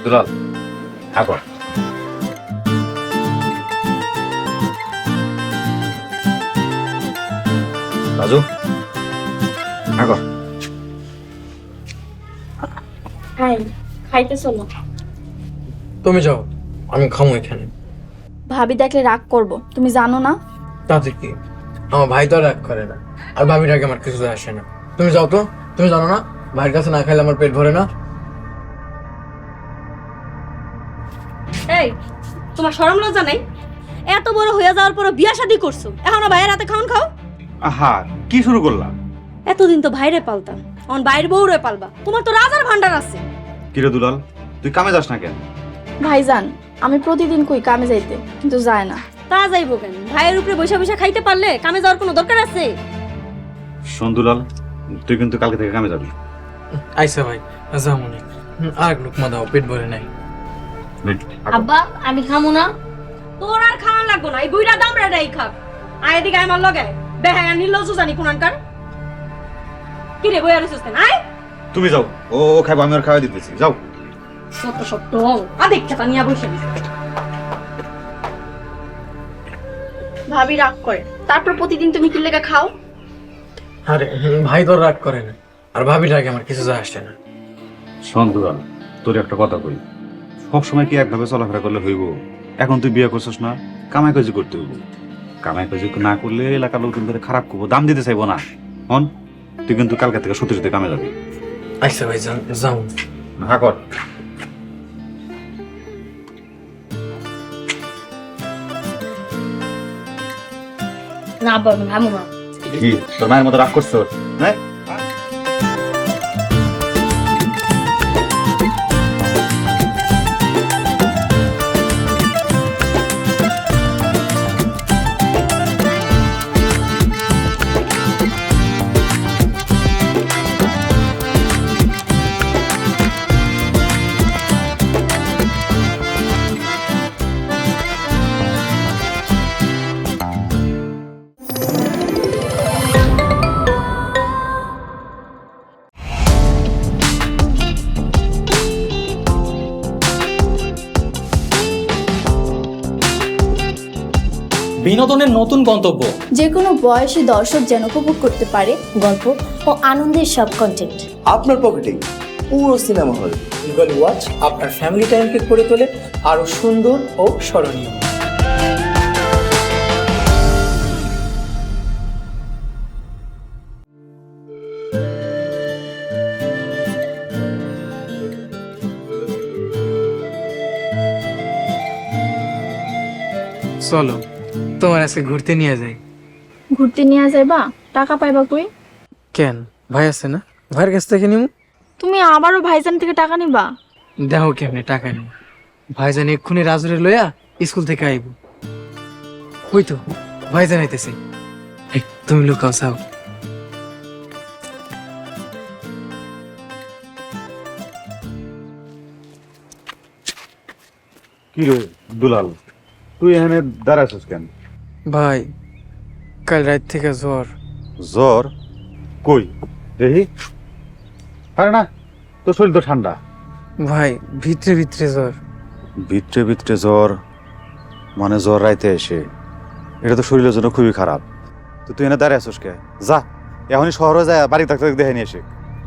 দুলাল থাকো। রাজু থাকো। খাইতে চলো। তুমি যাও, আমি খামো এখানে। ভাবি দেখলে রাগ করব, তুমি জানো না? তাতে কি, আমার ভাই তো আর রাগ করে না, আর ভাবির আগে আমার কিছু আসে না। তুমি যাও তো, তুমি জানো না ভাইয়ের কাছে না খাইলে আমার পেট ভরে না। এই, তোমার শরম লজ্জা নাই? এত বড় হয়ে যাওয়ার পর বিয়া শাদী করছো, এখনো ভাইয়ের হাতে খাওন খাও? আহা কি শুরু করলাম? এতদিন তো ভাইরে পালতাম, এখন বাইরের বউরে পালবা। তোমার তো রাজার ভান্ডার আছে। কিরে দুলাল, তুই কামে যাস না কেন? ভাইজান, আমি প্রতিদিন কই কামে যাইতে, কিন্তু যায় না। তা যাইবো কেন? ভাইয়ের উপরে বৈশা বৈশা খাইতে পারলে কামে যাওয়ার কোনো দরকার আছে? শোন দুলাল, তুই কিন্তু কালকে থেকে কামে যাবি। আইসা ভাই, যাও মনে। আর এক লুকমা দাও, পেট ভরে নাই। আব্বা, আমি খামু না। তোর আর খাওয়ান লাগবো না, এই বুইড়া দামড়াটাই খাক। আয় দিকে আমার লগে বেহায়া নিলজু জানি কোনানকার। কি রে বইয়া রইছস কেন? আয় তুমি যাও, ও খাইবো, আমি আর খাওয়াই দিতেছি, যাও। সত্য সত্য আদেক খেতা নিয়া বসে দিছে। ভাবি রাগ করে, তারপর প্রতিদিন তুমি কি লেগে খাও? আরে ভাই তো আর রাগ করে না, আর ভাবির আগে আমার কিছু যায় আসে না। শোন দুলাল, তোর একটা কথা কই, সবসময় কি একভাবে চলাফেরা করলে হইব? এখন তুই বিয়ে করছিস না, কামাই কাজি করতে হইব। কামাই কাজি না করলে এলাকার লোকজন ধরে খারাপ করবো, দাম দিতে চাইবো না। হন, তুই কিন্তু কালকে থেকে সত্যি সত্যি কামে যাবি। আইসা ভাই, যাও। হ্যাঁ কর। না আব্বা, আমি খামু না। কি তোর মায়ের মতো রাগ করছো? হ্যাঁ বিনোদনের নতুন গন্তব্য, যে কোনো বয়সী দর্শক যেন উপভোগ করতে পারে গল্প ও আনন্দের সব কন্টেন্ট আপনার পকেটে পুরো সিনেমা হল। গুগল ওয়াচ আপনার ফ্যামিলি টাইমকে করে তোলে আরো সুন্দর ও স্মরণীয়। চলো, তোমার আজকে ঘুরতে নিয়ে যাই। ঘুরতে নিয়ে যাইবা? টাকা পাইবা কই? কেন, ভাই আছে না, ভাইয়ের কাছ থেকে নিমু। তুমি আবারও ভাইজান থেকে টাকা নিবা? দেখো কেমনে টাকা নেই, ভাইজান এক্ষুনি রাজুরে লইয়া স্কুল থেকে আইব। ওই তো ভাইজান আইতেছে, তুমি লুকাও চাও। কি রে দুলাল, তুই এখানে দাঁড়াছিস কেন? ভাই, কাল রাত থেকে জ্বর। জ্বর? কই দেখি। আরে না, তোর শরীর তো ঠান্ডা। ভাই, ভিতরে ভিতরে জ্বর। ভিতরে ভিতরে জ্বর মানে জ্বর রাইতে এসে? এটা তো শরীরের জন্য খুবই খারাপ। তো তুই এনে দাঁড়িয়ে আসিস কে? যা এখনই শহরে যায় বাড়ি ডাক্তার দেখে নিয়ে এসে।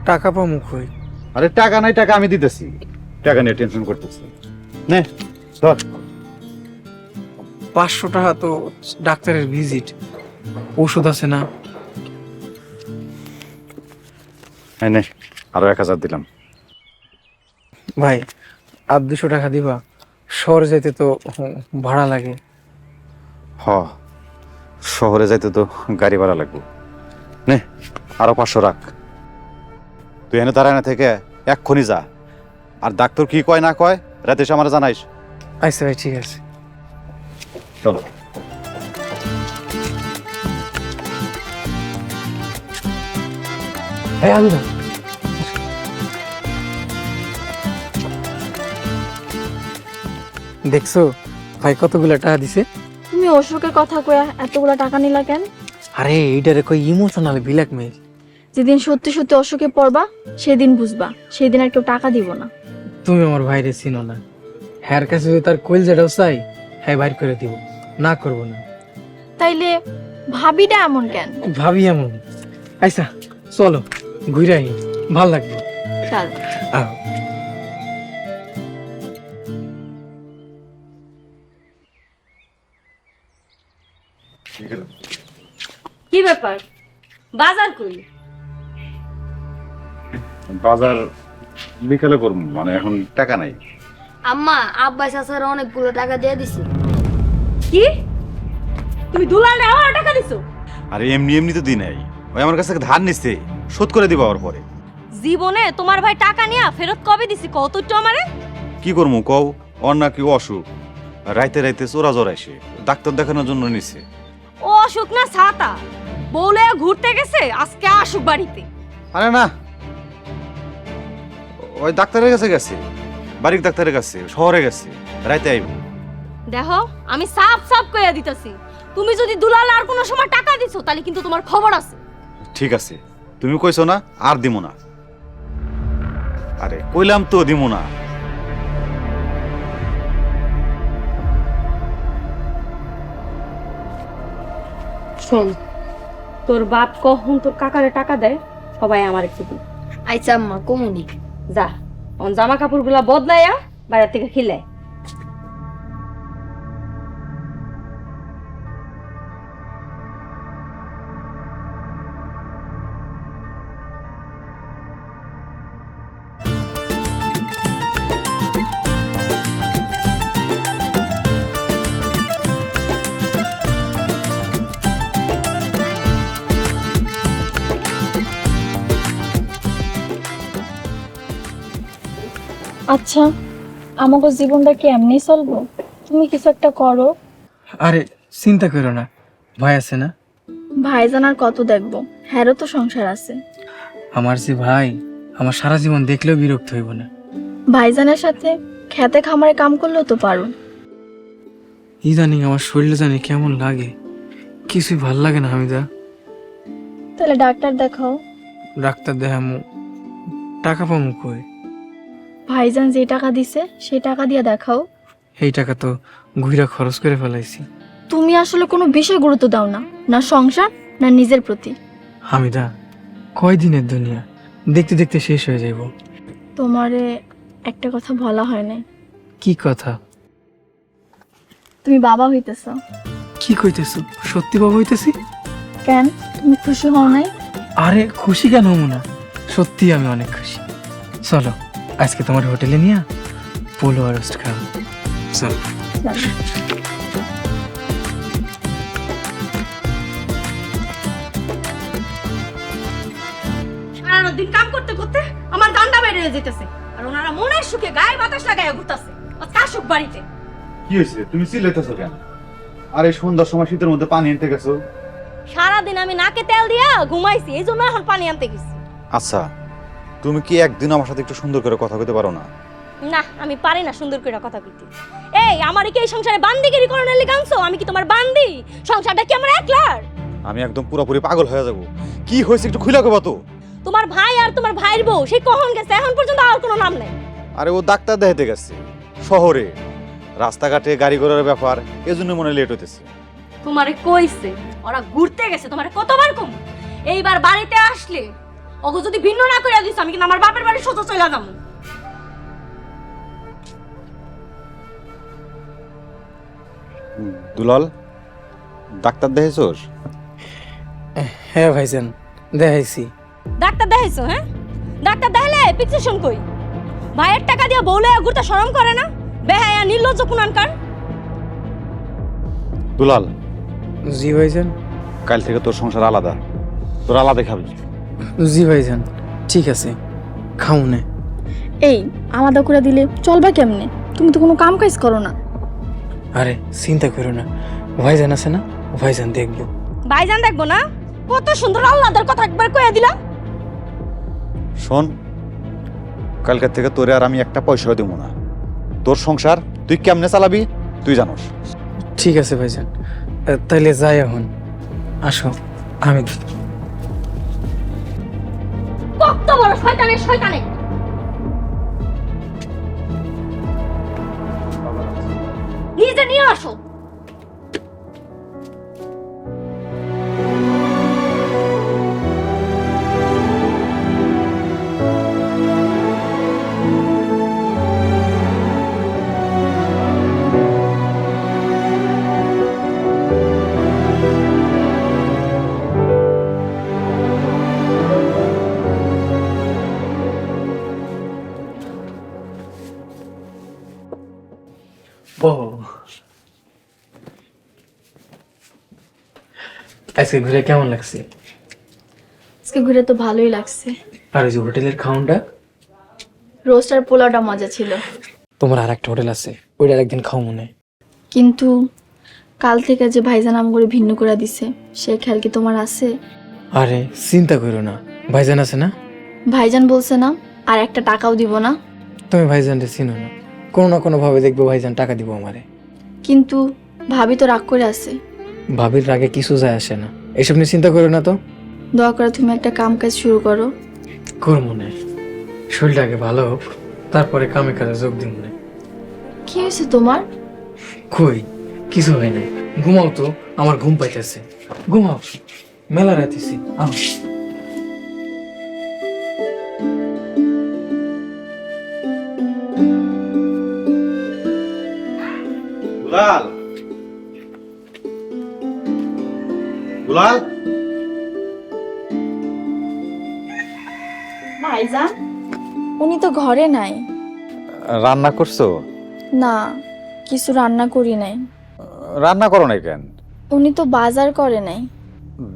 টাকা পামু কই? আরে টাকা নাই, টাকা আমি দিতেছি, টাকা নিয়ে টেনশন করতেছি। নে ধর। 500 টাকা তো ডাক্তারের ভিজিট, ওষুধ আছে না? এই নে আরো 1000 দিলাম। ভাই, আর 200 টাকা দিবা? শহরে যাইতে তো ভাড়া লাগে। হ, শহরে যাইতে তো গাড়ি ভাড়া লাগবে। নে আরো 500 রাখ। তুই এনে দাঁড়ায় না থেকে এক্ষুনি যা, আর ডাক্তার কি কয় না কয় রাতে এসে আমার জানাইস। আচ্ছা ভাই, ঠিক আছে। চলো। হ্যাঁ, আমি না। দেখছো ভাই কতগুলা টাকা দিছে? তুমি অশোকের কথা কয়া এতগুলো টাকা নিলা কেন? আরে এইটারে কই ইমোশনাল ব্ল্যাকমেইল। যেদিন সত্যি সত্যি অশোকে পড়বা সেদিন বুঝবা, সেদিন আর কেউ টাকা দিব না। তুমি আমার ভাইরে চিনো না, হ্যার কাছে যদি তার কইলজাটাও চাই হ্যাঁ বাইর করে দিব, না করবো না। তাইলে ভাবিটা এমন কেন? ভাবি এমন। আচ্ছা চলো ঘুরে আই, ভাল লাগবে। চল। আহ কি ব্যাপার, বাজার কই? বাজার বিকালে করবো, মানে এখন টাকা নাই। আম্মা আব্বা চাচার অনেকগুলো টাকা দিয়ে দিছে। কি তুমি দুলালে আমার টাকা দিছো? আরে এমনি এমনি তো দিই নাই, ওই আমার কাছ থেকে ধার নিচ্ছে, শোধ করে দিব আবার পরে। জীবনে তোমার ভাই টাকা নিয়া ফেরত কবে দিছি কত একটু আমারে? কি করবো কও, ওর নাকি অসুখ, রাইতে রাইতে চোরা জোরাইছে, ডাক্তার দেখানোর জন্য নিছে। ও অসুখ না ছাতা, বউলে ঘুরতে গেছে, আজকে আসুক বাড়িতে। আরে না, ওই ডাক্তারের কাছে গেছে, বাড়ির ডাক্তারের কাছে, শহরে গেছে, রাইতে আইব। দেখো আমি সাফ সাফ কইয়া দিতেছি, তুমি যদি দুলালে আর কোনো সময় টাকা দিছো তাহলে কিন্তু তোমার খবর আছে। ঠিক আছে, তুমি কইছো না, আর দিব না। আরে কইলাম তো দিব না। শোন, তোর বাপ কখন তোর কাকারে টাকা দেয় সবাই আমার একটু দিন। আইসা আম্মা কমুনি। যা অন জামা কাপড় গুলা বদলাইয়া বাইরে থেকে খিলে। আচ্ছা, আমাকে জীবনটা কি এমনি চলবো? তুমি কিছু একটা করো। আরে চিন্তা করো না, ভাই আছে না। ভাইজান আর কত দেখবো, হ্যারও তো সংসার আছে। আমার যে ভাই, আমার সারা জীবন দেখলেও বিরক্ত হইব না। ভাইজানের সাথে খেতে খামারে কাম করলেও তো পারো। ইদানিং আমার শরীরে জানি কেমন লাগে, কিছুই ভাল লাগে না হামিদা। তাহলে ডাক্তার দেখাও। ডাক্তার দেখামু, টাকা পামু কই? ভাইজান যে টাকা দিছে সেই টাকা দিয়ে দেখাও। এই টাকা তো ঘুরা খরচ করে ফেলাইছি। তুমি আসলে কোনো বিষয় গুরুত্ব দাও না, না সংসার না নিজের প্রতি। হামিদা, কয়দিনের দুনিয়া, দেখতে দেখতে শেষ হয়ে যাইব। তোমারে একটা কথা বলা হয় নাই। কি কথা? তুমি বাবা হইতেছ। কি কইতেছ? সত্যি বাবা হইতেছি? কেন, তুমি খুশি হও নাই? আরে খুশি কেন হবো না, সত্যি আমি অনেক খুশি। চলো আজকে তোমার হোটেলে নিয়ে পোলো আর রোস্ট খাবো। চলো। সারাদিন কাম করতে করতে আমার দান্ডা বেড়ে যেতেছে, আর ওনারা মনের সুখে গায়ে বাতাস লাগাইয়া ঘুরতাছে। আজকে আসুক বাড়িতে। কি হয়েছে, তুমি চিল্লাইতেছো কেন? আরে সন্ধ্যার সময় শীতের মধ্যে পানি আনতে গেছো। সারাদিন আমি নাকে তেল দিয়া ঘুমাইছি, এই জন্য এখন পানি আনতে গেছি। আচ্ছা, তুমি কি একদিন আমার সাথে একটু সুন্দর করে কথা কইতে পারো না? না, আমি পারি না সুন্দর করে কথা কইতে। এই আমার কি এই সংসারে বান্দিগিরি করানোর লাগি আনছো? আমি কি তোমার বান্দি? সংসারটা কি আমার একলার? আমি একদম পুরোপুরি পাগল হয়ে যাব। কি হয়েছে একটু খুলে কইবা তো। তোমার ভাই আর তোমার ভাইয়ের বউ সেই কখন গেছে, এখন পর্যন্ত আর কোনো নাম নাই। আরে ও ডাক্তার দেখাতে গেছে শহরে, রাস্তাঘাটে গাড়ি ঘোড়ার ব্যাপার, এজন্য মনে লেট হইতেছে। তোমারে কইছে ওরা ঘুরতে গেছে, তোমারে কতবার কম। এইবার বাড়িতে আসলে ওগো যদি ভিন্ন না করে দিছ, আমি কিন্তু আমার বাপের বাড়ি সোজা চলে যাবো। দুলাল, ডাক্তার দেখাইছোস? হ্যাঁ ভাইজান, দেখাইছি। ডাক্তার দেখাইছো? হ্যাঁ, ডাক্তার দেখালে প্রেসক্রিপশন কই? ভাইয়ের টাকা দিয়ে বউলে ঘুরতে শরম করে না? বেহায়া নির্লজ্জ কুনানকার। দুলাল, জি ভাইজান। কাল থেকে তোর সংসার আলাদা, তোর আলাদা খাবি। জি ভাইজান, ঠিক আছে, খাও নে। এই আলাদা করে দিলে চলবা কেমনে? তুমি তো কোনো কাম কাজ করো না। আরে চিন্তা করো না, ভাইজান আছে না, ভাইজান দেখবো। ভাইজান দেখবো না? কত সুন্দর আল্লাহর কথা একবার কইয়া দিলা। শোন, কালকের থেকে তোরে আর আমি একটা পয়সাও দেবো না। তোর সংসার তুই কেমনে চালাবি তুই জানোস। ঠিক আছে ভাইজান, তাইলে যাই এখন। আসো, আমি কত বড় শয়তানের শয়তানে নিজে নিয়ে আসো। আজকে ঘুরে কেমন লাগছে? আজকে ঘুরে তো ভালোই লাগছে। আর ওই যে হোটেলের খাওয়ানটা, রোস্ট আর পোলাওটা মজা ছিল। তোমার আর একটা হোটেল আছে, ওইটার একদিন খাও মনে। কিন্তু কাল থেকে যে ভাইজান আম করে ভিন্ন করে দিছে, সে খেয়াল কি তোমার আছে? আরে চিন্তা করো না, ভাইজান আছে না। ভাইজান বলছে না আর একটা টাকাও দিব না। তুমি ভাইজানটা চিনো না, কোনো না কোনো ভাবে দেখবো ভাইজান টাকা দিব আমারে। কিন্তু ভাবি তো রাগ করে আছে। ভাবির রাগে কিছু যায় আসে না, এসব নিয়ে চিন্তা করো না তো। দয়া করে তুমি একটা কাম কাজ শুরু করো। করবো না, শরীরটা আগে ভালো হোক, তারপরে কামে কাজে যোগ দিব না। কি হয়েছে তোমার? কই কিছু হয় নাই, ঘুমাও তো, আমার ঘুম পাইতেছে। ঘুমাও, মেলা রাতেছি। দুলাল, দুলাল, ভাইজান উনি তো ঘরে নাই। রান্না করছো? না, কিছু রান্না করি নাই। রান্না করো নাই কেন? উনি তো বাজার করে নাই।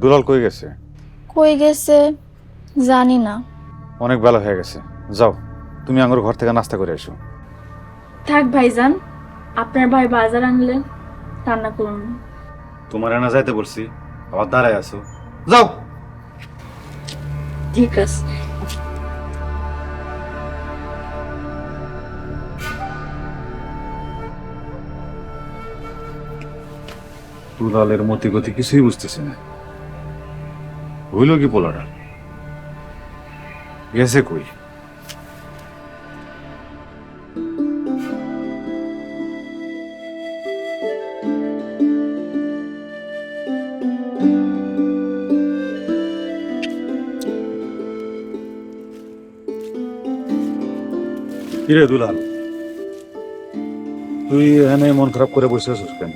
দুলাল কই গেছে? কই গেছে জানি না। অনেক বেলা হয়ে গেছে, যাও তুমি আমার ঘর থেকে নাস্তা করে এসো। থাক ভাইজান, আপনার ভাই বাজার আনলে রান্না করুন। তোমার রান্না যাইতে বলছি, আবার দাঁড়ায় আছো, যাও। ঠিক আছে। দুলালের মতি গতি কিছুই বুঝতেছে না। হইল কি পোলাটা? গেছে কই? কিরে দুলাল, তুই এখানে মন খারাপ করে বসে আছিস কেন?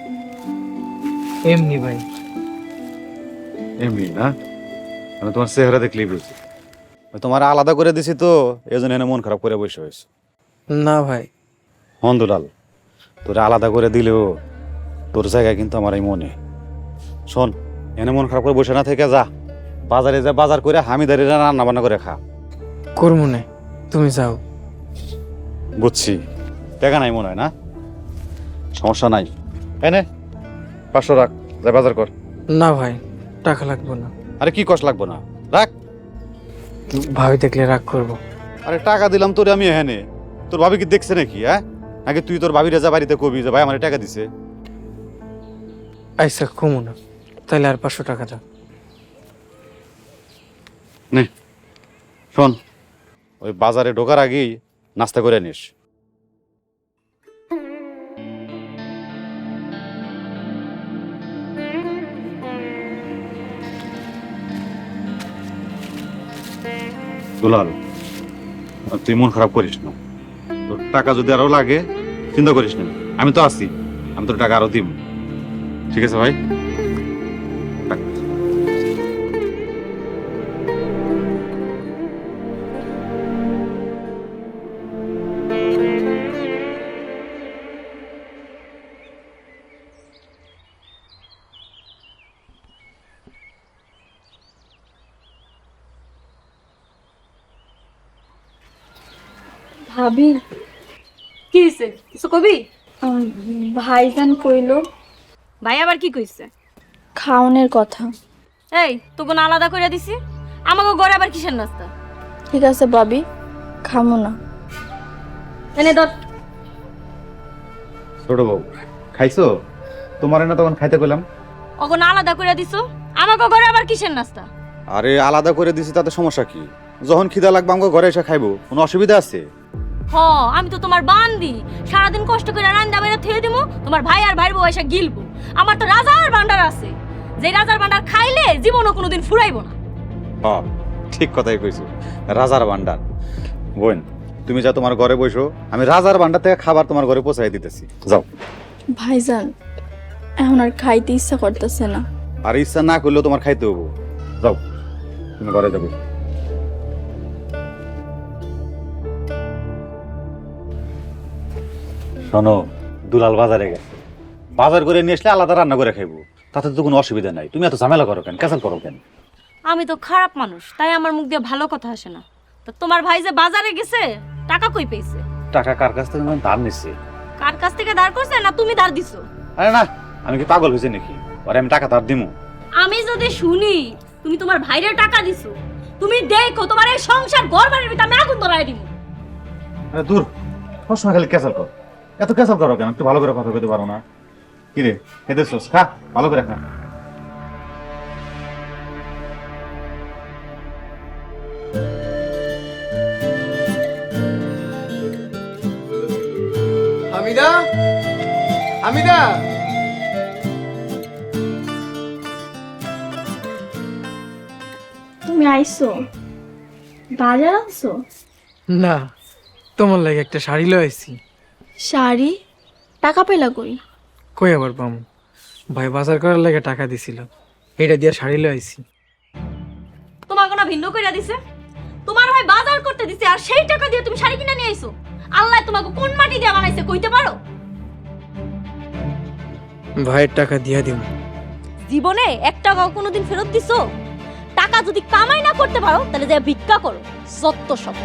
এমনি ভাই। এমনি না, মানে তোমার চেহারা দেখলেই বুঝি। তোমার আলাদা করে দিছি তো, এই জন্য এনে মন খারাপ করে বসে হয়েছে। না ভাই। হন দুলাল, তোরা আলাদা করে দিলেও তোর জায়গায় কিন্তু আমার এই মনে। শোন, এনে মন খারাপ করে বসে না থেকে যা বাজারে, যা বাজার করে হামিদারিরা রান্না বান্না করে খা। করবো না, তুমি যাও। বুঝছি, টাকা নাই মনে হয় না? সমস্যা নাই, এনে 500 রাখ, যা বাজার কর। না ভাই, টাকা লাগবে না। আরে কি কষ্ট লাগবো না, রাখ। ভাবি দেখলে রাগ করবো। আরে টাকা দিলাম তোরে আমি এখানে, তোর ভাবি কি দেখছে নাকি? হ্যাঁ, নাকি তুই তোর ভাবিরে যা বাড়িতে কবি যে ভাই আমার টাকা দিছে? আইসা কমু না, তাহলে আর 500 টাকা দাও। নে শোন, ওই বাজারে ঢোকার আগেই নাস্তা করে নিস। দুলাল, তুই মন খারাপ করিস না, তোর টাকা যদি আরো লাগে চিন্তা করিস না, আমি তো আছি, আমি তোর টাকা আরো দিব। ঠিক আছে ভাই? ভাবি, কি হইছে? কিছু কবি? ভাইজান কইলো ভাই আবার কি কইছে? খাওনের কথা। এই তো বোন আলাদা করে দিছি, আমাকে ঘরে আবার কিসের নাস্তা? ঠিক আছে ভাবি, খামো না। এনে ধর। ছোট বউ খাইছো? তোমার না তখন খাইতে কইলাম। ওখন আলাদা করে দিছো, আমাকে ঘরে আবার কিসের নাস্তা? আরে আলাদা করে দিছি তাতে সমস্যা কি? যখন খিদা লাগবে আমাকে ঘরে এসে খাইবো, কোনো অসুবিধা আছে? হ, আমি তো তোমার বান্দি, সারাদিন কষ্ট করে রান্না বাইরে থুয়ে দিমু, তোমার ভাই আর ভাইয়ের বউ এসে গিলবো। আমার তো রাজার ভান্ডার আছে, যে রাজার ভান্ডার খাইলে জীবনও কোনোদিন ফুরাইবো না। হ্যাঁ ঠিক কথাই কইছো, রাজার ভান্ডার। বোন তুমি যা তোমার ঘরে বসো, আমি রাজার ভান্ডার থেকে খাবার তোমার ঘরে পৌঁছাই দিতেছি, যাও। ভাইজান এখন আর খাইতে ইচ্ছা করতেছে না। আর ইচ্ছা না করলেও তোমার খাইতে হবো, যাও তুমি ঘরে যাবো। শোনো, দুলাল বাজারে গেছে, বাজার করে নিয়ে আসলে আলাদা রান্না করে খাইবো, তাতে তো কোনো অসুবিধা নাই। তুমি এত ঝামেলা করো কেন, ক্যান্সেল করো কেন? আমি তো খারাপ মানুষ, তাই আমার মুখ দিয়ে ভালো কথা আসে না। তো তোমার ভাই যে বাজারে গেছে, টাকা কই পেয়েছে? টাকা কার কাছ থেকে ধার নিচ্ছে? কার কাছ থেকে ধার করছে না তুমি ধার দিছো? আরে না, আমি কি পাগল হয়েছে নাকি? আরে আমি টাকা ধার দিমু? আমি যদি শুনি তুমি তোমার ভাইরে টাকা দিছো, তুমি দেখো তোমার এই সংসার ঘর বাড়ির ভিতরে আমি আগুন ধরায় দিব। আরে দূর, সবসময় খালি ক্যান্সেল কর। এত ক্যান্সেল করো কেন? একটু ভালো করে কথা কইতে পারো না? কি রে খেতেছস? খা, ভালো করে খা। হামিদা, হামিদা, তুমি আইছো? বাজার আনছো? না, তোমার লাগে একটা শাড়ি লয়ে আইছি। শাড়ি? টাকা পেলা কই? কই আবার পামু? ভাই বাজার করার লাগে টাকা দিছিল, এটা দিয়ে শাড়ি লয়ে আইছি। তোমার কোনো ভিন্ন কইরা দিছে? তোমার ভাই বাজার করতে দিছে আর সেই টাকা দিয়ে তুমি শাড়ি কিনে নিয়ে আইছো? আল্লাহ তোমাকে কোন মাটি দিয়ে বানাইছে কইতে পারো? ভাইয়ের টাকা দিয়া দিব। জীবনে এক টাকাও কোনোদিন ফেরত দিছো? টাকা যদি কামাই না করতে পারো তাহলে যে ভিক্ষা করো, যত সব।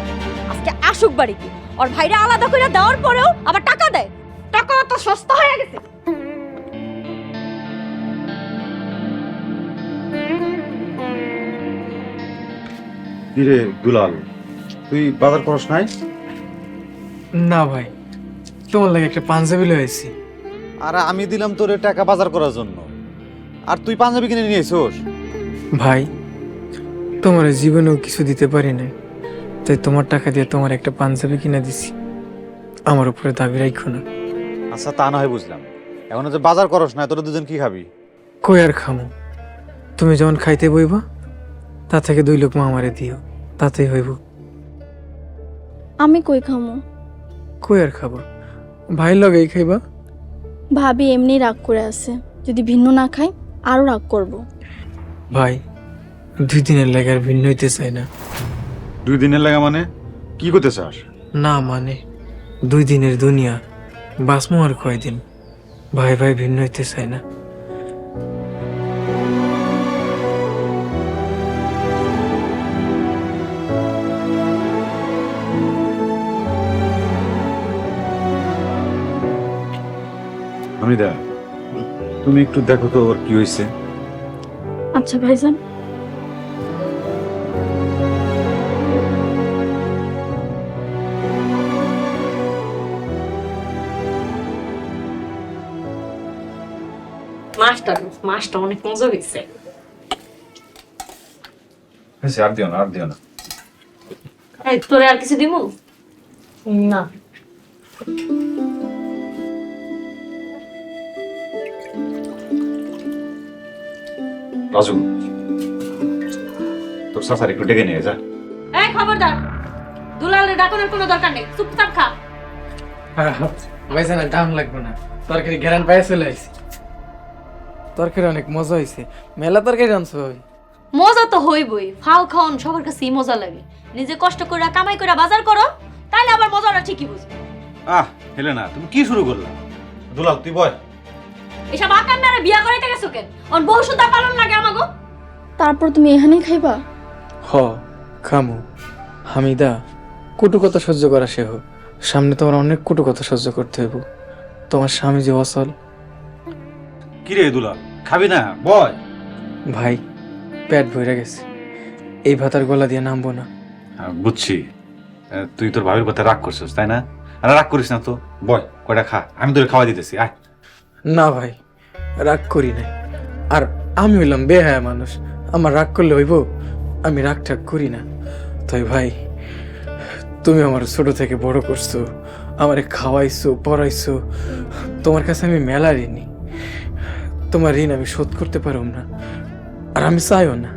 আজকে আসুক বাড়িতে, ওর ভাইরা আলাদা করে দেওয়ার পরেও আবার টাকা দেয়। টাকা তো সস্তা হয়ে গেছে। কি রে দুলাল, তুই বাজার করস নাই? না ভাই, তোমার লাগে একটা পাঞ্জাবি লয়ে আইছি। আরে আমি দিলাম তোরে টাকা বাজার করার জন্য, আর তুই পাঞ্জাবি কিনে নিয়ে এসোস? ভাই, তোমার জীবনেও কিছু দিতে পারি না, তাই তোমার টাকা দিয়ে তোমার একটা পাঞ্জাবি কিনে দিছি। আমার উপরে দাবি রাখো না। আচ্ছা তা না হয় বুঝলাম, এখন যে বাজার করস না, তোরা দুজন কি খাবি? কই আর খামো? তুমি যখন খাইতে বইবা, তা থেকে 2 লোকমা আমারে দিও, তাতেই হইব। আমি কই খামো? কই আর খাবা? ভাই লগেই খাইবা। ভাবি এমনি রাগ করে আছে, যদি ভিন্ন না খাই আরো রাগ করব। ভাই 2 দিনের লাগে আর ভিন্ন হইতে চাই না। 2 দিনের লাগা মানে কি করতে চাস? না মানে 2 দিনের দুনিয়া, বাসমো আর কয়দিন। ভাই ভাই ভিন্ন হইতে চাই না। হামিদা, তুমি একটু দেখো তো ওর কি হয়েছে। আচ্ছা ভাইজান। মাছটা অনেক মজা হয়েছে। আর দিও না, আর দিও না। এই তোরে আর কিছু দিমু? না। রাজু, তোর সাসার একটু ডেকে নিয়ে যা। এই খবরদার, দুলালের ডাকনের কোনো দরকার নেই, চুপচাপ খা। ভাইজান দাম লাগবে না, তরকারি ঘেরান পায়ে চলে আইছি। তরকারি অনেক মজা হয়েছে, মেলা তরকারি রাঁধছো ভাই। মজা তো হইবই, ফাও খাওন সবার কাছেই মজা লাগে। নিজে কষ্ট করে কামাই করে বাজার করো, তাইলে আবার মজাটা ঠিকই বুঝবে। হেলেনা, তুমি কি শুরু করলা? দুলাল তুই বয়। এসব আকাম মেরে বিয়া করাইতে গেছো কেন? অন বউ সুদ্ধা পালন লাগে আমাগো। তারপর তুমি এখানেই খাইবা? হ খামু। হামিদা, কটু কথা সহ্য করা শেহ, সামনে তোমার অনেক কটু কথা সহ্য করতে হইব। তোমার স্বামী যে অসল। কি রে দুলাল, খাবি না? বয়। ভাই পেট ভরে গেছে, এই ভাতার গলা দিয়ে নামবো না। বুঝছি, তুই তোর ভাবির কথা রাগ করছিস তাই না? আরে রাগ করিস না তো, বয় কয়টা খা, আমি তোরে খাওয়া দিতেছি, আয়। না ভাই, রাগ করি নাই। আর আমি হইলাম বেহায়া মানুষ, আমার রাগ করলে হইব? আমি রাগ ঠাগ করি না। তাই ভাই, তুমি আমার ছোট থেকে বড় করছো, আমারে খাওয়াইছো, পড়াইছো, তোমার কাছে আমি মেলা ঋণী। তোমার ঋণ আমি শোধ করতে পারব না, আর আমি চাইও না।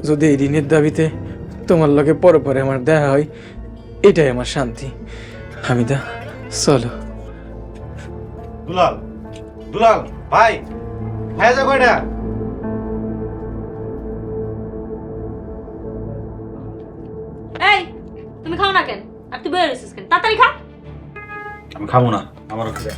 যদি এই ঋণের দাবিতে তোমার লগে পরে পরে আমার দেখা হয়, এটাই আমার শান্তি। হামিদা, চলো। দুলাল, দুলাল ভাই, ভাই যা কয়টা? এই তুমি খাও না কেন? আর তুই বের হইছিস কেন? তাড়াতাড়ি খা। আমি খাবো না, আমারও খেতে।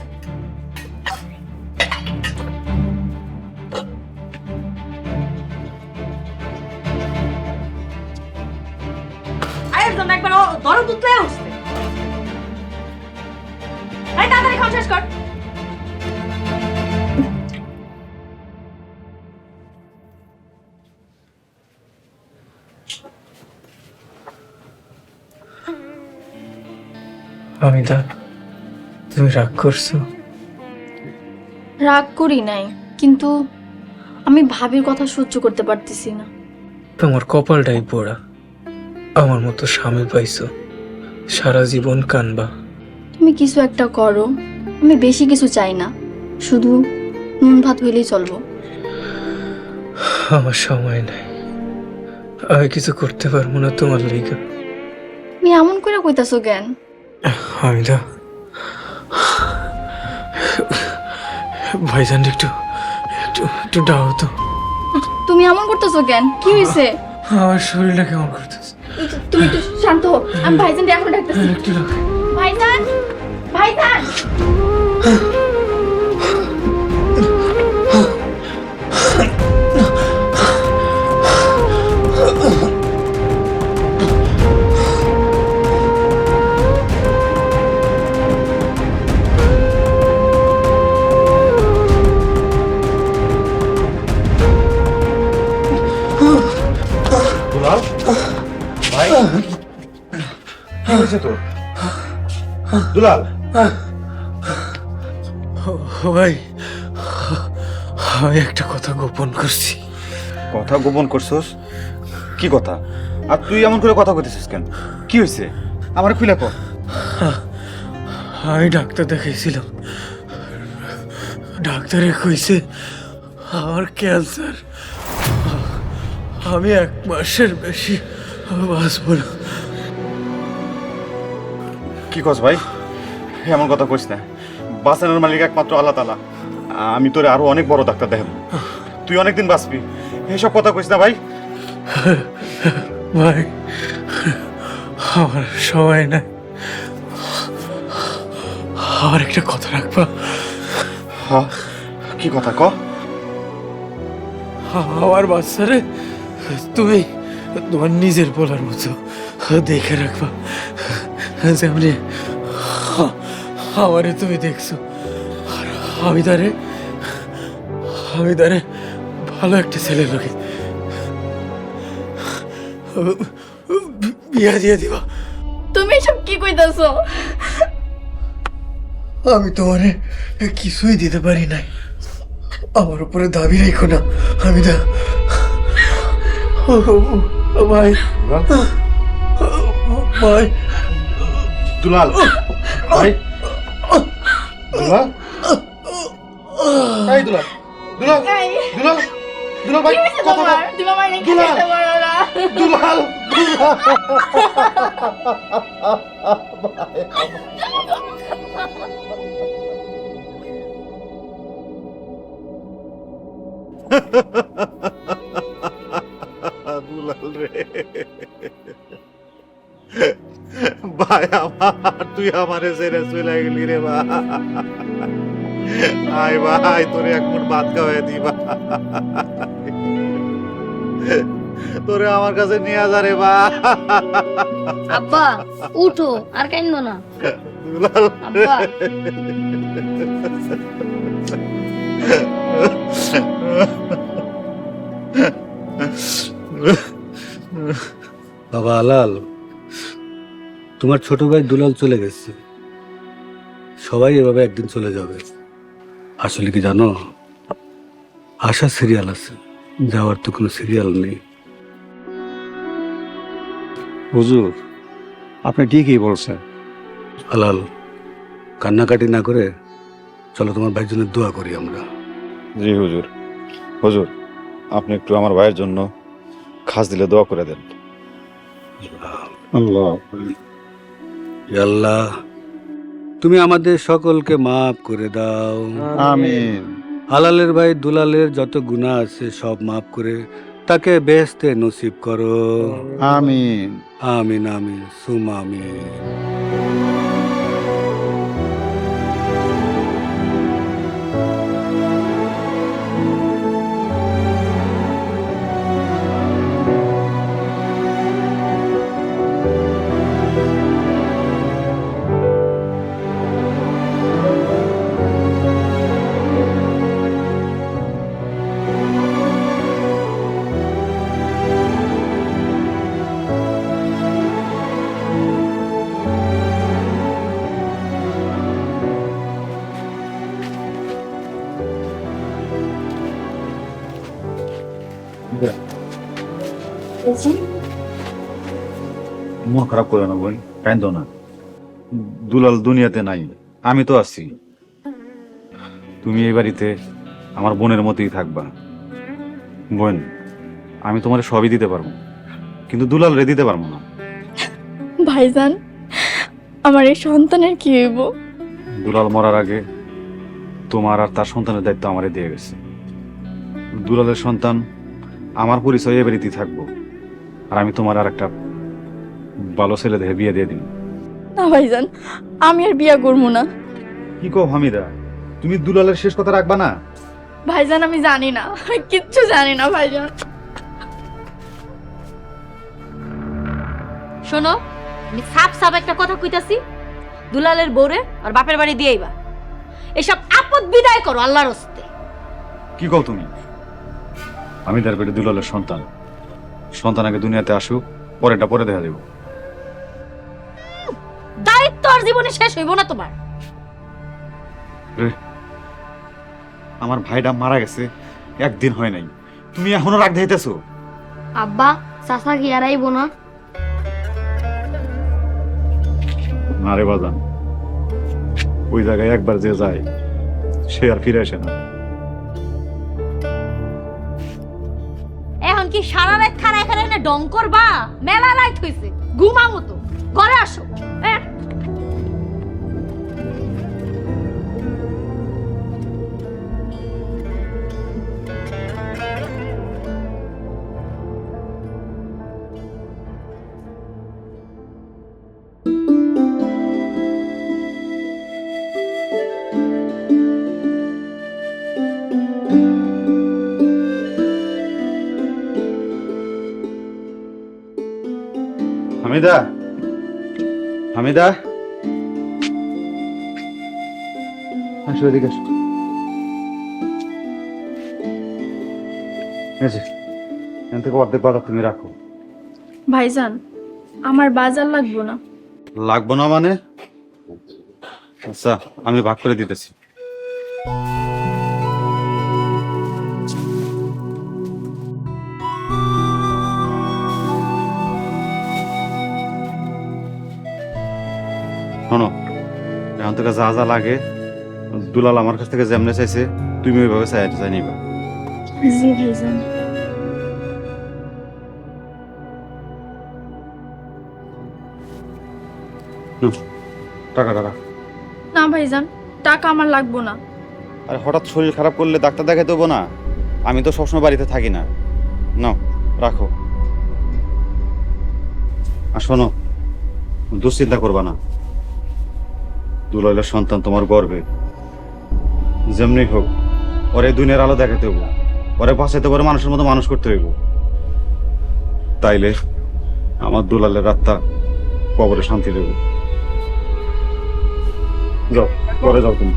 আয়ের জন্য একবার ও দরদ উতলে উঠছে। এই তাড়াতাড়ি খাওয়া শেষ কর। হামিদা, তুমি রাগ করছো? রাগ করি নাই, কিন্তু আমি ভাবির কথা সহ্য করতে পারতেছি না। তোমার কপালটাই পোড়া, আমার মতো স্বামী পাইছো, সারা জীবন কানবা। তুমি কিছু একটা করো, আমি বেশি কিছু চাই না, শুধু নুন ভাত হইলেই চলবো। আমার সময় নাই, আমি কিছু করতে পারবো না তোমার লেগে। তুমি এমন করে কইতাছো কেন? হামিদা, ভাইজান একটু একটু একটু ডাও তো। তুমি এমন করতেছো কেন? কি হয়েছে? আমার শরীরটা কেমন করতেছে। তুমি একটু শান্ত হও, আমি ভাইজান এখন ডাকতেছি। একটু ডাক। ভাইজান, ভাইজান। দুলাল ভাই, কি হয়েছে তোর? দুলাল, ভাই, আমি একটা কথা গোপন করছি। কথা গোপন করছস? কি কথা? আর তুই এমন করে কথা কইতেছিস কেন? কি হয়েছে আমার খুলে কর। আমি ডাক্তার দেখাইছিলাম, ডাক্তারে কইছে আমার ক্যান্সার, আমি 1 মাসের বেশি বাঁচবো না। কি কস ভাই? এমন কথা কইস না, বাঁচানোর মালিক একমাত্র আল্লাহ তাআলা। আমি তোরে আরো অনেক বড় ডাক্তার দেখাবো, তুই অনেকদিন বাঁচবি। এসব কথা কইস না ভাই। ভাই, আমার সময় নাই, আমার একটা কথা রাখবা। হ্যাঁ, কি কথা ক? আমার বাচ্চারে তুমি তোমার নিজের বলার মতো দেখে রাখবা, যেমনি আমারে তুমি দেখছো। আর হামিদারে ভালো একটা ছেলে লোকে বিয়া দিয়ে দিবা। তুমি এসব কি কইতাছো? আমি তোমারে কিছুই দিতে পারি নাই, আমার উপরে দাবি রেখো না হামিদা। ভাই, ভাই, দুলাল ভাই, দুলাল, এই দুলাল, দুলাল, দুলাল, দুলাল ভাই, কথা বল। দুলাল, দুলাল, দুলাল রে ভাই আমার, তুই আমারে ছেড়ে চলে গেলি রে ভাই। আয় ভাই, তোরে এক মুঠ ভাত খাওয়াই দিবা, তোরে আমার কাছে নিয়ে যা রে ভাই। আব্বা উঠো, আর কাইন্দো না। দুলাল আব্বা বাবা আলাল, তোমার ছোট ভাই দুলাল চলে গেছে, সবাই এভাবে একদিন চলে যাবে। আসলে কি জানো, আসার সিরিয়াল আছে, যাওয়ার তো কোনো সিরিয়াল নেই। হুজুর, আপনি ঠিকই বলছেন। হালাল, কান্নাকাটি না করে চলো তোমার ভাইয়ের জন্য দোয়া করি আমরা। জি হুজুর। হুজুর, আপনি একটু আমার ভাইয়ের জন্য খাস দিলে দোয়া করে দেন। আল্লাহ, আল্লাহ তুমি আমাদের সকলকে মাফ করে দাও। আমিন। হালালের ভাই দুলালের যত গুনাহ আছে সব মাফ করে তাকে বেহেশতে নসিব করো। আমিন। আমিন আমিন সুমা আমিন। মন খারাপ করে না বোন, কাইন্দ না। দুলাল দুনিয়াতে নাই, আমি তো আছি। তুমি এই বাড়িতে আমার বোনের মতোই থাকবা। বোন, আমি তোমার সবই দিতে পারবো, কিন্তু দুলাল রে দিতে পারবো না। ভাইজান, আমার এই সন্তানের কি হইব? দুলাল মরার আগে তোমার আর তার সন্তানের দায়িত্ব আমারে দিয়ে গেছে। দুলালের সন্তান আমার পরিচয় এ বাড়িতেই থাকবো, আর আমি তোমার আর একটা ভালো ছেলে দেখে বিয়ে দিয়ে দিন। না ভাইজান, আমি আর বিয়া করবো না। কি কও হামিদা, তুমি দুলালের শেষ কথা রাখবা না? ভাইজান আমি জানি না, আমি কিচ্ছু জানি না ভাইজান। শোনো, আমি সাপ সাপ একটা কথা কইতাছি, দুলালের বউরে আর বাপের বাড়ি দিয়েইবা। এসব আপদ বিদায় করো আল্লাহর হস্তে। কি কও তুমি? হামিদার পেটে দুলালের সন্তান, সন্তান আগে দুনিয়াতে আসুক, পরেরটা পরে দেখা দেব। দায়িত্ব আর জীবনে শেষ হইব না তোমার। আমার ভাইটা মারা গেছে, একদিন হয় নাই, তুমি এখনো রাগ দেখাইতেছো? আব্বা চাচা কি আর আইবো না? না রে বাজান, ওই জায়গায় একবার যে যায় সে আর ফিরে আসে না। এখন কি সারা রাত খাড়ায় খাড়ায় না ডং করবা? মেলা রাত হইছে, ঘুমামো তো, ঘরে আসো। হ্যাঁ, হামিদা, হামিদা, আসো এদিকে আসো। এই যে, এখান থেকে অর্ধেক বাজার তুমি রাখো। ভাইজান, আমার বাজার লাগবো না। লাগবো না মানে? আচ্ছা, আমি ভাগ করে দিতেছি। শোনো, এখন থেকে যা যা লাগে দুলাল আমার কাছ থেকে যেমনে চাইছে তুমি ওইভাবে চাই নিবা। জি ভাইজান। টাকা টাকা। না ভাইজান, টাকা আমার লাগবো না। আরে হঠাৎ শরীর খারাপ করলে ডাক্তার দেখাতে হবো না? আমি তো সবসময় বাড়িতে থাকি না। নাও রাখো। আর শোনো, দুশ্চিন্তা করবা না, দুলালের সন্তান তোমার গর্বে। যেমনি হোক ওরে দুনিয়ার আলো দেখাতে হবো, ওরে বাঁচাইতে পারে মানুষের মতো মানুষ করতে হইব। তাইলে আমার দুলালের আত্মা কবরে শান্তি দেব। যাও, ঘরে যাও তুমি।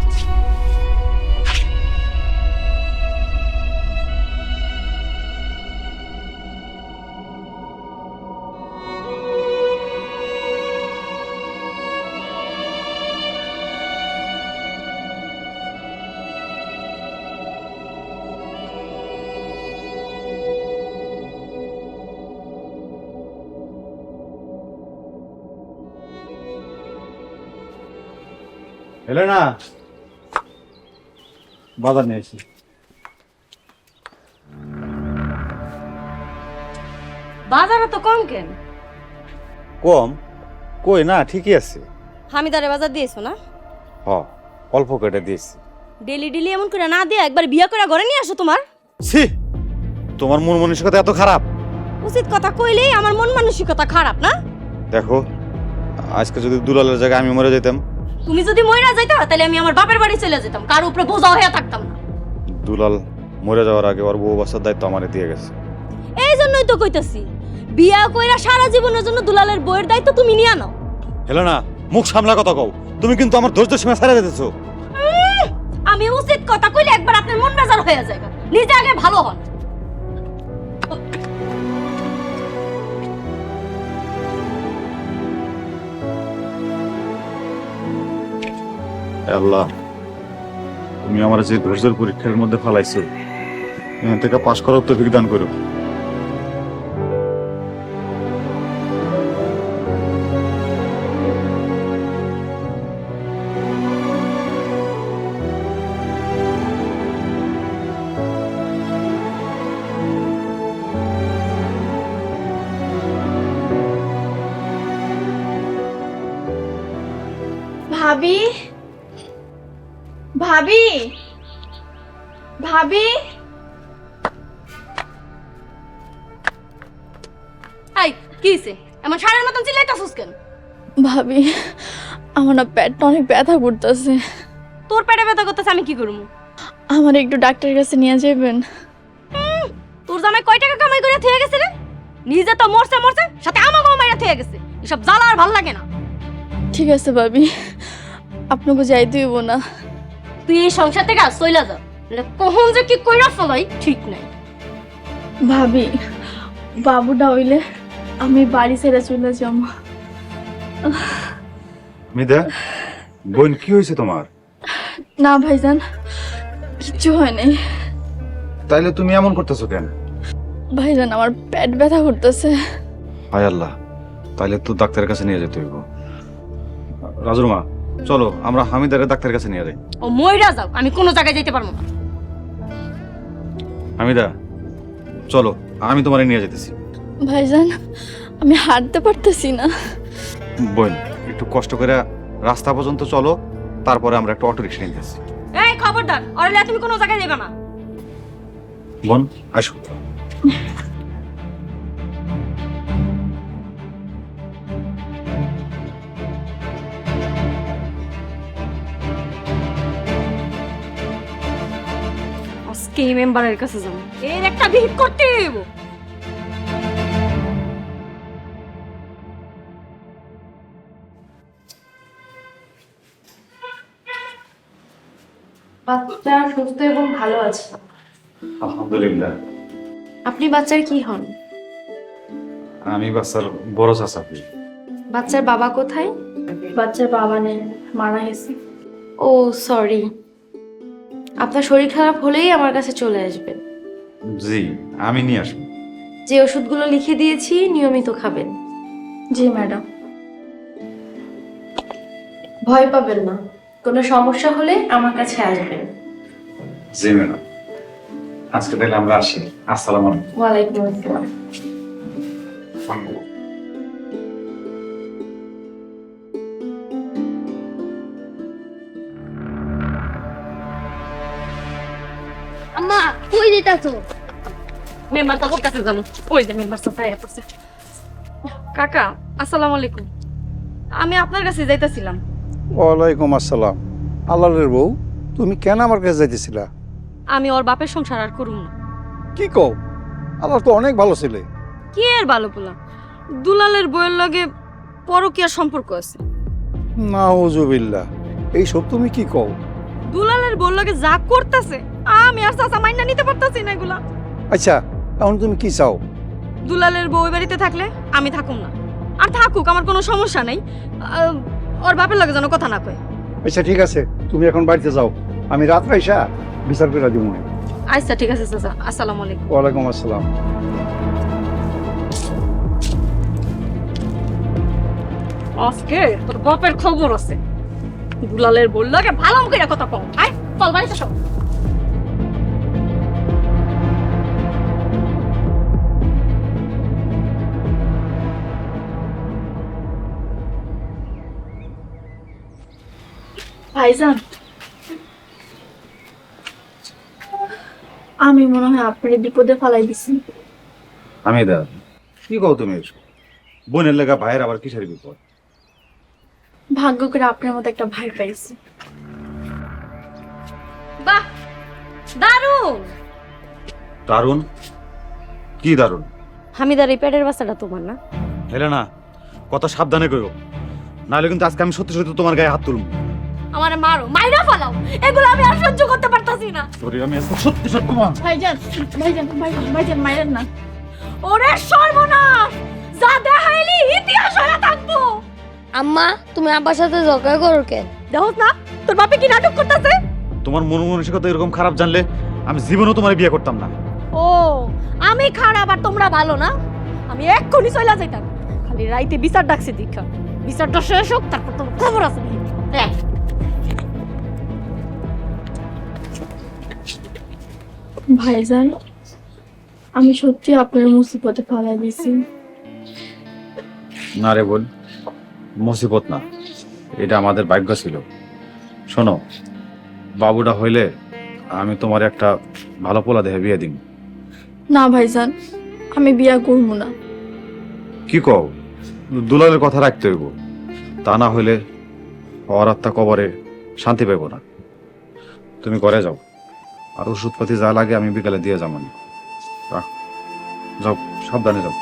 এলে না বাজার নিয়ে এসেছি। বাজারে তো কম কেন? কম কই না, ঠিকই আছে। হামিদারে বাজার দিয়েছো না? হ, অল্প কেটে দিয়েছি। ডেলি ডেলি এমন করে না দিয়ে একবার বিয়ে করে ঘরে নিয়ে আসো তোমার। ছি, তোমার মন মানসিকতা এত খারাপ? উচিত কথা কইলেই আমার মন মানসিকতা খারাপ না? দেখো, আজকে যদি দুলালের জায়গায় আমি মরে যেতাম। তুমি যদি মইরা যাইতা তাহলে আমি আমার বাপের বাড়ি চলে যেতাম, কার উপরে বোঝা হয়ে থাকতাম না। দুলাল মরে যাওয়ার আগে ওর বউ বাচ্চার দায়িত্ব আমারে দিয়ে গেছে। এই জন্যই তো কইতাছি, বিয়া কইরা সারা জীবনের জন্য দুলালের বউয়ের দায়িত্ব তুমি নিয়ে নাও। হেলো না, মুখ সামলা কথা কও। তুমি কিন্তু আমার ধৈর্য সীমা ছাড়া দিতেছো। আমি উচিত কথা কইলে একবার আপনার মন বেজার হয়ে যায়, নিজে আগে ভালো হন। আল্লাহ, তুমি আমার যে ধৈর্যের পরীক্ষার মধ্যে ফালাইছো, এখান থেকে পাশ করার তৌফিক দান করো। ভাবি, ভাবি, ভাবি। এই কি হইছে? এমন সারের মতন চিল্লাইতাছস কেন? ভাবি, আমার না পেটটা অনেক ব্যথা করতেছে। তোর পেটে ব্যথা করতেছে, আমি কি করবো? আমার একটু ডাক্তারের কাছে নিয়ে যাবেন? তোর জামাই কয় টাকা কামাই করে থিয়ে গেছে রে? নিজে তো মরছে মরছে, সাথে আমাকেও মাইরা থিয়ে গেছে। এসব জ্বালা আর ভাল লাগে না। ঠিক আছে ভাবি, আপনাকে যাইতে হইব না। তুই এই সংসার থেকে চইলা যা, কখন যে কি কইরা ফেলাই ঠিক নাই। ভাবি, বাবুটা হইলে আমি বাড়ি ছেড়ে চলে যাব। মিদা, বোন কি হয়েছে তোমার? না ভাইজান, কিচ্ছু হয় নাই। তাইলে তুমি এমন করতেছো কেন? ভাইজান, আমার পেট ব্যথা করতেছে। হায় আল্লাহ, তাইলে তো ডাক্তারের কাছে নিয়ে যেতে হইব। রাজুর মা, চলো আমরা হামিদারে ডাক্তারের কাছে নিয়ে যাই। ও মইরা যাও, আমি কোনো জায়গায় যাইতে পারবো না। হামিদা, চলো, আমি তোমারে নিয়ে যেতেছি। ভাইজান, আমি হাঁটতে পারতেছি না। বোন, একটু কষ্ট করে রাস্তা পর্যন্ত চলো, তারপরে আমরা একটা অটো রিক্সা নিতেছি। এই খবরদার, অরলে তুমি কোনো জায়গায় যাবে না। বোন আসো। আজকে এই মেম্বারের কাছে যাবো, এর একটা বিহিত করতে হইব। বাচ্চা সুস্থ এবং ভালো আছে। আলহামদুলিল্লাহ। আপনি বাচ্চার কি হন? আমি বাচ্চার বড় চাচা। বাচ্চার বাবা কোথায়? বাচ্চার বাবা নেই, মারা গেছে। ও সরি। আপনার শরীর খারাপ হলেই আমার কাছে চলে আসবেন। জি, আমি নিয়ে আসবো। যে ওষুধগুলো লিখে দিয়েছি নিয়মিত খাবেন। জি ম্যাডাম। ভয় পাবেন না, কোনো সমস্যা হলে আমার কাছে আসবেন। জি ম্যাডাম, আজকে তাহলে আমরা আসি। আসসালামু আলাইকুম। ওয়ালাইকুম আসসালাম। আম্মা কই দিতাছো? মেম্বার তো কাছে যাবো, ওই যে মেম্বার সাথে পড়ছে। কাকা, আসসালামু আলাইকুম। আমি আপনার কাছে যাইতাছিলাম। ওয়ালাইকুম আসসালাম। আল্লাহর বউ, তুমি কেন আমার কাছে যাইতেছিলা? আমি ওর বাপের সংসার আর করুম না। কি কও? আল্লাহ তো অনেক ভালো ছেলে। কি এর ভালো পোলা? দুলালের বইয়ের লগে পরকীয়ার সম্পর্ক আছে। নাউজুবিল্লাহ, এইসব তুমি কি কও? দুলালের বইয়ের লগে যা করতেছে আমি আর চাচা মাইনা নিতে পারতাছি না এগুলা। আচ্ছা, এখন তুমি কি চাও? দুলালের বউ বাড়িতে থাকলে আমি থাকুম না, আর থাকুক আমার কোনো সমস্যা নাই। ওর বাপের লগে যেন কথা না কয়। আচ্ছা ঠিক আছে, তুমি এখন বাড়িতে যাও, আমি রাত আইসা বিচার করে দিব। আচ্ছা ঠিক আছে চাচা, আসসালামু আলাইকুম। ওয়ালাইকুম আসসালাম। আজকে তোর বাপের খবর আছে। দুলালের বললো কে ভালো করে কথা কও। আয় চল বাড়িতে সব। ভাইজান, আমি মনে হয় আপনার বিপদে ফালাই দিছি। আমি দা কি কও তুমি? বোনের লেগা ভাইয়ের আবার কিসের বিপদ? ভাগ্য করে আপনার মতো একটা ভাই পাইছি। বাহ, দারুণ। দারুণ? কি দারুণ? হামিদার এই পেটের বাচ্চাটা তোমার না? হেলে না, কত সাবধানে কইও, নাহলে কিন্তু আজকে আমি সত্যি সত্যি তোমার গায়ে হাত তুলব। আমারে মারো, মাইরা ফালাও, এগুলো আমি আর সহ্য করতে পারতাছি না। সরি, আমি আজকে সত্যি সত্যি মা। ভাইজান ভাইজান ভাইজান ভাইজান মাইরেন না। ওরে সর্বনাশ, যা দেখাইলি ইতিহাস হয়ে থাকবো। আম্মা তুমি আব্বার সাথে ঝগড়া করো কেন? দেখোস না তোর বাপে কি নাটক করতেছে? তোমার মন মানসিকতা এরকম খারাপ জানলে আমি জীবনেও তোমার বিয়ে করতাম না। ও, আমি খারাপ আর তোমরা ভালো না? আমি এক্ষুনি চলে যাইতাম, খালি রাইতে বিচার ডাকছি দীক্ষা। বিচারটা শেষ হোক, তারপর তোর খবর আছে। হ্যাঁ, ভাইজান, আমি সত্যি আপনার মুসিবতে ফালাই দিছি। না রে বোন, মুসিবত না, এটা আমাদের ভাগ্য ছিল। শোনো, বাবুটা হইলে আমি তোমার একটা ভালো পোলা দেখে বিয়ে দিন। না ভাইজান, আমি বিয়া করব না। কি কও? দুলালের কথা রাখতে হইব, তা না হইলে ওর আত্মা কবরে শান্তি পাইব না। তুমি ঘরে যাও, আর ওষুধপাতি যা লাগে আমি বিকালে দিয়ে যাবো। যাও, সাবধানে যাও।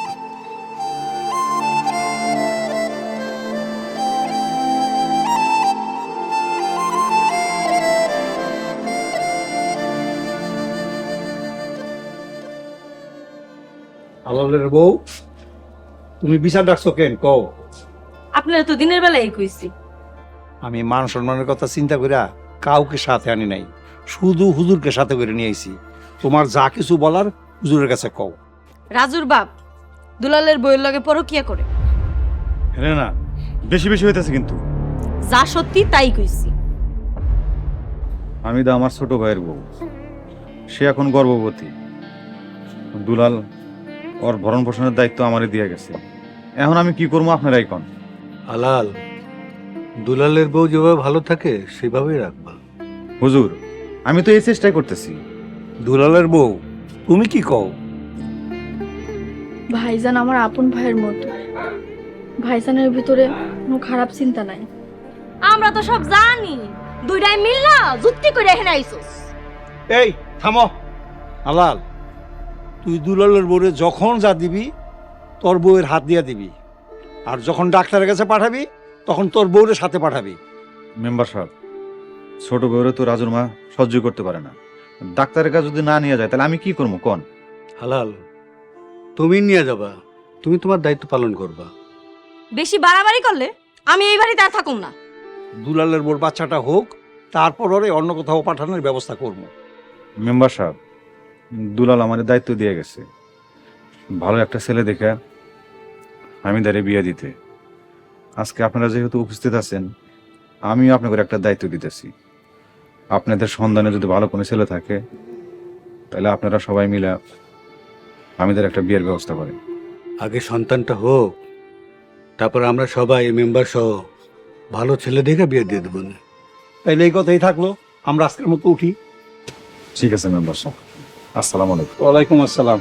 আলালের বউ, তুমি বিচার ডাকছো কেন কও? আপনারা তো দিনের বেলায় কইছি। আমি মান সম্মানের কথা চিন্তা কইরা কাউকে সাথে আনি নাই, শুধু হুজুরকে সাথে করে নিয়ে আইছি। তোমার যা কিছু বলার হুজুরের কাছে কও। রাজুর বাপ দুলালের বইয়ের লগে পরকিয়া করে। হ্যাঁ না, বেশি বেশি হইতেছে কিন্তু। যা সত্যি তাই কইছি। আমি তো আমার ছোট ভাইয়ের বউ, সে এখন গর্ভবতী। দুলাল ওর ভরণ পোষণের দায়িত্ব আমারই দিয়ে গেছে। এখন আমি কি করবো আপনারাই কোন। আলাল, দুলালের বউ যেভাবে ভালো থাকে সেভাবেই রাখবা। হুজুর, আমি তো এই চেষ্টাই করতেছি। দুলালের বউ, তুমি কি কও? ভাইজান আমার আপন ভাইয়ের মতো। ভাইজানের ভিতরে কোনো খারাপ চিন্তা নাই। আমরা তো সব জানি, দুইটাই মিললা যুক্তি করে এখানে আইছস। এই থামো। আলাল, তুই দুলালের বউরে যখন যা দিবি তোর বউয়ের হাত দিয়া দিবি, আর যখন ডাক্তারের কাছে পাঠাবি তখন তোর বউরের সাথে পাঠাবি। মেম্বার সাহেব, ছোট বউরে তো রাজুর মা সহ্য করতে পারে না। ডাক্তারের কাছে যদি না নিয়ে যায় তাহলে আমি কি করবো কোন? হালাল, তুমি নিয়ে যাবা, তুমি তোমার দায়িত্ব পালন করবা। বেশি বাড়াবাড়ি করলে আমি এই বাড়িতে আর থাকুম না। দুলালের বউর বাচ্চাটা হোক, তারপর ওরে অন্য কোথাও পাঠানোর ব্যবস্থা করবো। মেম্বার সাহেব, দুলাল আমাদের দায়িত্ব দিয়ে গেছে ভালো একটা ছেলে দেখে আমি দাঁড়ে বিয়ে দিতে। আজকে আপনারা যেহেতু উপস্থিত আছেন, আমিও আপনাদের একটা দায়িত্ব দিতেছি। আপনাদের সন্ধানে যদি ভালো কোনো ছেলে থাকে তাহলে আপনারা সবাই মিলে আমাদের একটা বিয়ের ব্যবস্থা করেন। আগে সন্তানটা হোক, তারপর আমরা সবাই মেম্বার সহ ভালো ছেলে দেখে বিয়ে দিয়ে দেবো। তাইলে এই কথাই থাকলো, আমরা আজকের মতো উঠি। ঠিক আছে মেম্বার সাহেব, আসসালামু আলাইকুম। ওয়ালাইকুম আসসালাম।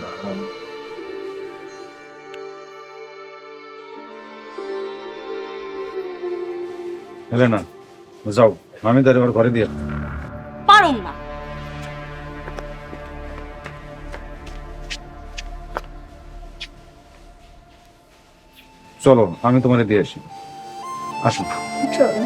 হেলেনা, যাও, আমি দাঁড়িয়ে আমার ঘরে দিয়ে। পারুম না। চলো, আমি তোমার দিয়ে আসি। আসুন। চলো।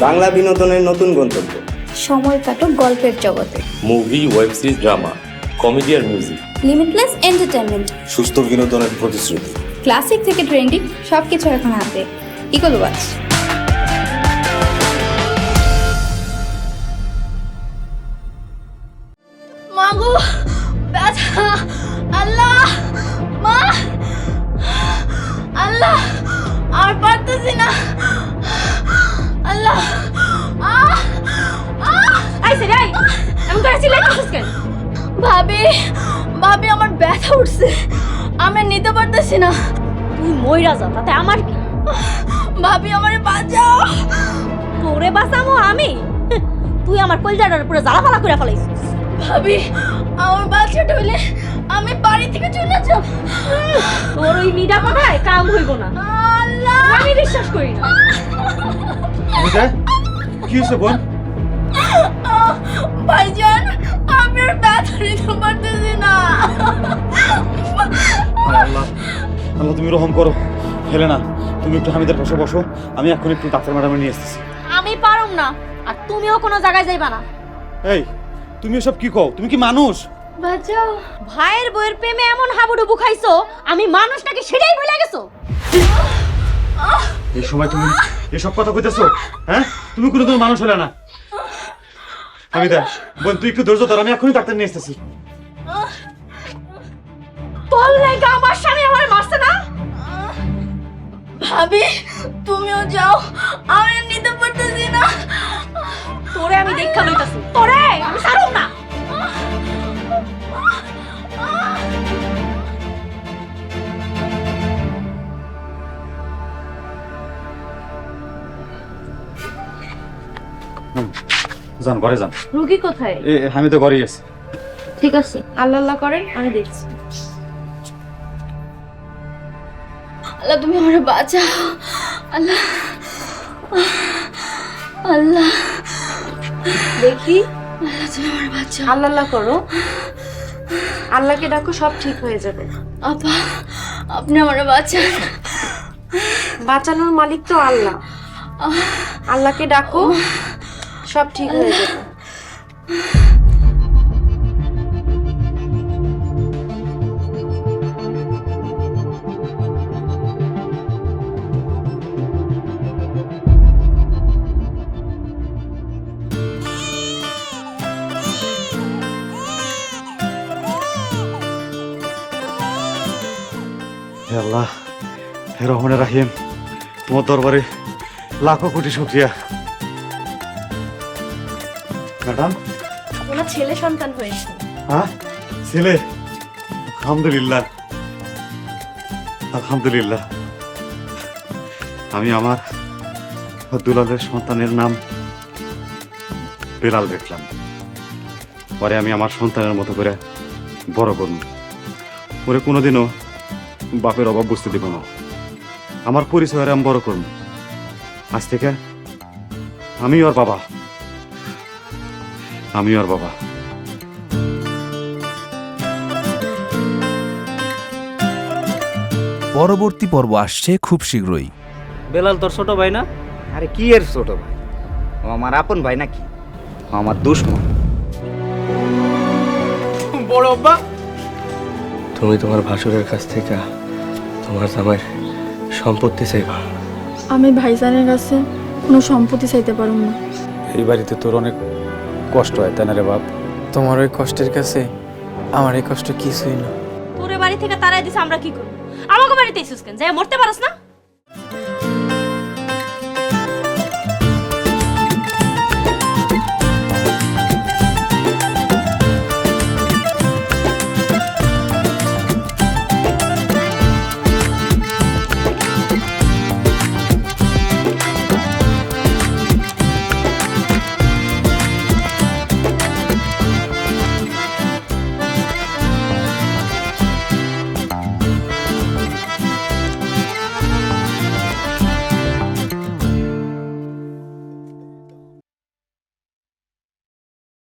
বাংলা বিনোদনের নতুন গন্তব্য। সময় কাটুক গল্পের জগতে। Movie, web series, drama, comedy আর মিউজিক। লিমিটলেস এন্টারটেনমেন্ট, সুস্থ বিনোদনের প্রতিশ্রুতি। ক্লাসিক থেকে ট্রেন্ডিং সবকিছু এখন হাতে। Eagle Watch. মাগো ব্যথা, আল্লাহ, মা, আল্লাহ, আর পারতেছি না, আল্লাহ, আইছে রে, এমন করে চিল্লাইতেছিস কেন? ভাবি, ভাবি আমার ব্যথা উঠছে, আমি আর নিতে পারতেছি না। তুই মইরা যা, তাতে আমার কি? ভাবি আমারে বাঁচাও। তোরে বাঁচামো আমি? তুই আমার কলজাটার পুরো জ্বালাফালা করে ফেলাইছিস। ভাবি আমার বাচ্চাটা হইলে আমি বাড়ি থেকে চলে যাব। তোর ওই নিডা কথায় কাম হইব না, আল্লাহ, আমি বিশ্বাস করি না। কি হয়েছে বোন? ভাইজান আমি আর ব্যথা নিতে পারতেছি না। আল্লাহ, আল্লাহ তুমি রহম করো। হেলেনা, তুমি একটু হামিদের পাশে বসো, আমি এখন একটু ডাক্তার ম্যাডামে নিয়ে আসতেছি। আমি পারুম না, আর তুমিও কোনো জায়গায় যাইবা না। এই তুমি এসব কি কও? তুমি কি মানুষ? বাঁচাও। ভাইয়ের বইয়ের প্রেমে এমন হাবুডুবু খাইছো, আমি মানুষ নাকি সেটাই ভুলে গেছো। এই সময় তুমি এসব কথা কইতেছো? হ্যাঁ, তুমি কোনোদিন মানুষ হলে না। হামিদা বোন, তুই একটু ধৈর্য ধর, আমি এখনই ডাক্তার নিয়ে আসতেছি। তোর লাগা আমার স্বামী আমার মারছে না? ভাবি তুমিও যাও, আমি আর নিতে পারতেছি না। তোরে আমি দেখা লইতাছি, তোরে আমি ছাড়ুম না। যান ঘরে যান। রুগী কোথায়? আমি তো ঘরেই আছি। ঠিক আছে, আল্লাহ আল্লাহ করেন, আমি দেখছি। আল্লাহ তুমি আমারে বাঁচাও, আল্লাহ, আল্লাহ, দেখি, আল্লাহ তুমি আমারে বাঁচাও। আল্লাহ আল্লাহ করো, আল্লাহকে ডাকো, সব ঠিক হয়ে যাবে। আপা আপনি আমারে বাঁচান। বাঁচানোর মালিক তো আল্লাহ, আল্লাহকে ডাকো, সব ঠিক হয়ে যাবে। হে আল্লাহ, হে রহমানের রাহিম, তোমার দরবারে লাখো কোটি শুকরিয়া। ম্যাডাম, ওনার ছেলে সন্তান হয়েছে। হ্যাঁ ছেলে? আলহামদুলিল্লাহ, আলহামদুলিল্লাহ। আমি আমার দুলালের সন্তানের নাম বেলাল দেখলাম, পরে আমি আমার সন্তানের মতো করে বড় করব। ওরে কোনোদিনও বাপের অভাব বুঝতে দেব না। আমার পরিচয় আমি বড় করব। আজ থেকে আমি ওর বাবা, আমি ওর বাবা। পরবর্তী পর্ব আসছে খুব শীঘ্রই। বেলাল তোর ছোট ভাই না? আরে কি এর ছোট ভাই, ও আমার আপন ভাই নাকি? ও আমার দুশমন। বড় আব্বা, তুমি তোমার ভাসুরের কাছ থেকে তোমার জামাইয়ের সম্পত্তি চাইবা। আমি ভাইজানের কাছে কোনো সম্পত্তি চাইতে পারুম না। এই বাড়িতে তোর অনেক কষ্ট হয় তাই না রে বাপ? তোমার ওই কষ্টের কাছে আমার এই কষ্ট কিছুই না। তোরে বাড়ি থেকে তারাই দিছে, আমরা কি করব? আমাকে বাড়িতে এসেছিস কেন? যাই মরতে পারস না?